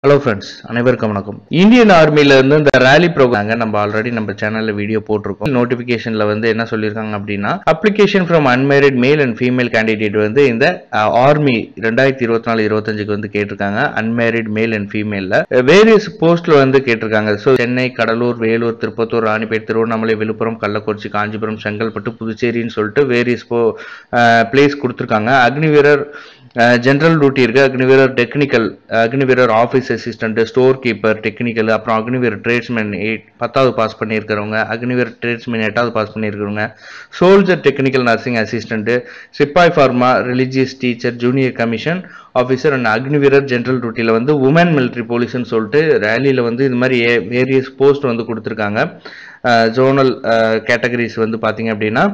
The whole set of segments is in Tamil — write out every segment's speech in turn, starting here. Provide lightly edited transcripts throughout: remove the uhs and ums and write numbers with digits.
Hello friends, அனைவருக்கும் வணக்கம். இந்தியன் ஆர்மில இருந்து இந்த ரேலி ப்ரோக்ராம் நம்ம ஆல்ரெடி நம்ம சேனல்ல வீடியோ போட்டிருக்கோம். நோட்டிபிகேஷன்ல வந்து என்ன சொல்லிருக்காங்க அப்படின்னா application from unmarried male and female candidate வந்து இந்த ஆர்மி 2024-25க்கு வந்து கேட்டிருக்காங்க. அன்மேரிட் மேல் அண்ட் ஃபீமேல்ல வேரியஸ் போஸ்ட்ல வந்து கேட்டிருக்காங்க. ஸோ சென்னை, கடலூர், வேலூர், திருப்பத்தூர், ராணிப்பேட், திருவண்ணாமலை, விழுப்புரம், கள்ளக்குறிச்சி, காஞ்சிபுரம், செங்கல்பட்டு, புதுச்சேரின்னு சொல்லிட்டு வேரியஸ் பிளேஸ் கொடுத்துருக்காங்க. அக்னிவீரர் ஜென்ரல் டியூட்டி இருக்கு, அக்னிவீரர் டெக்னிக்கல், அக்னிவீரர் office assistant, store keeper technical, அப்புறம் அக்னிவீரர் ட்ரேட்ஸ்மேன் 10வது பாஸ் பண்ணியிருக்கிறவங்க, அக்னிவீரர் ட்ரேட்ஸ்மேன் 8வது பாஸ் பண்ணியிருக்கிறவங்க, சோல்ஜர் டெக்னிக்கல் நர்சிங் அசிஸ்டன்ட், சிப்பாய் pharma, religious teacher, junior commission officer and அக்னிவீரர் ஜென்ரல் டியூட்டியில் வந்து உமன் மிலிட்ரி போலீஸ்ன்னு சொல்லிட்டு ரேலியில் வந்து இது மாதிரி வேரியஸ் போஸ்ட் வந்து கொடுத்துருக்காங்க. ஜோனல் கேட்டகரிஸ் வந்து பார்த்தீங்க அப்படின்னா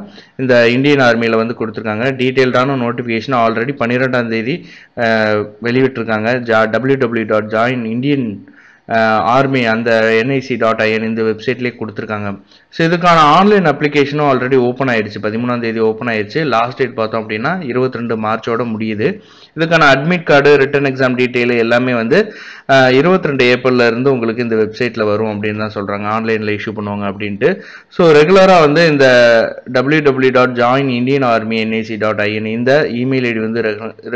இந்த இந்தியன் ஆர்மியில் வந்து கொடுத்துருக்காங்க. டீட்டெயில்டான நோட்டிஃபிகேஷன் ஆல்ரெடி 12ஆம் தேதி வெளியிட்டிருக்காங்க. www.joinindian ஆர்மி அந்த nic.in இந்த வெப்சைட்லேயே கொடுத்துருக்காங்க. ஸோ இதுக்கான ஆன்லைன் அப்ளிகேஷனும் ஆல்ரெடி ஓப்பன் ஆயிடுச்சு. 13ஆம் தேதி ஓப்பன் ஆயிடுச்சு. லாஸ்ட் டேட் பார்த்தோம் அப்படின்னா 22 மார்ச்சோட முடியுது. இதுக்கான admit card, written exam detail எல்லாமே வந்து 22 ஏப்ரல்ல இருந்து உங்களுக்கு இந்த வெப்சைட்ல வரும் அப்படின்னு தான் சொல்றாங்க. ஆன்லைன்ல இஷ்யூ பண்ணுவாங்க அப்படின்ட்டு. ஸோ ரெகுலரா வந்து இந்த www.joinindianarmynic.in இந்த இமெயில் ஐடி வந்து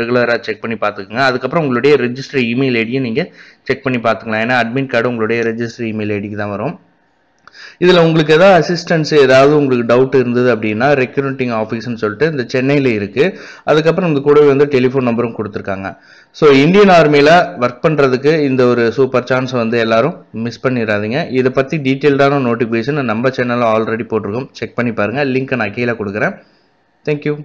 ரெகுலரா செக் பண்ணி பார்த்துக்குங்க. அதுக்கப்புறம் உங்களுடைய ரெஜிஸ்டர் இமெயில் ஐடியை நீங்க செக் பண்ணி பார்த்துக்கலாம். ஏன்னா அட்மிட் கார்டு உங்களுடைய ரெஜிஸ்டர் இமெயில் ஐடிக்கு தான் வரும். இதில் உங்களுக்கு ஏதாவது அசிஸ்டன்ஸ், ஏதாவது உங்களுக்கு டவுட் இருந்தது அப்படின்னா ரெக்ரூட்டிங் ஆஃபீஸ்ன்னு சொல்லிட்டு இந்த சென்னையில் இருக்குது. அதுக்கப்புறம் இந்த கூடவே வந்து டெலிஃபோன் நம்பரும் கொடுத்துருக்காங்க. ஸோ இந்தியன் ஆர்மியில் ஒர்க் பண்ணுறதுக்கு இந்த ஒரு சூப்பர் சான்ஸ் வந்து எல்லாரும் மிஸ் பண்ணிடாதீங்க. இதை பற்றி டீட்டெயில்டான நோட்டிஃபிகேஷன் நம்ம சேனலில் ஆல்ரெடி போட்டிருக்கோம். செக் பண்ணி பாருங்கள். லிங்க்கை நான் கீழே கொடுக்குறேன். தேங்க்யூ.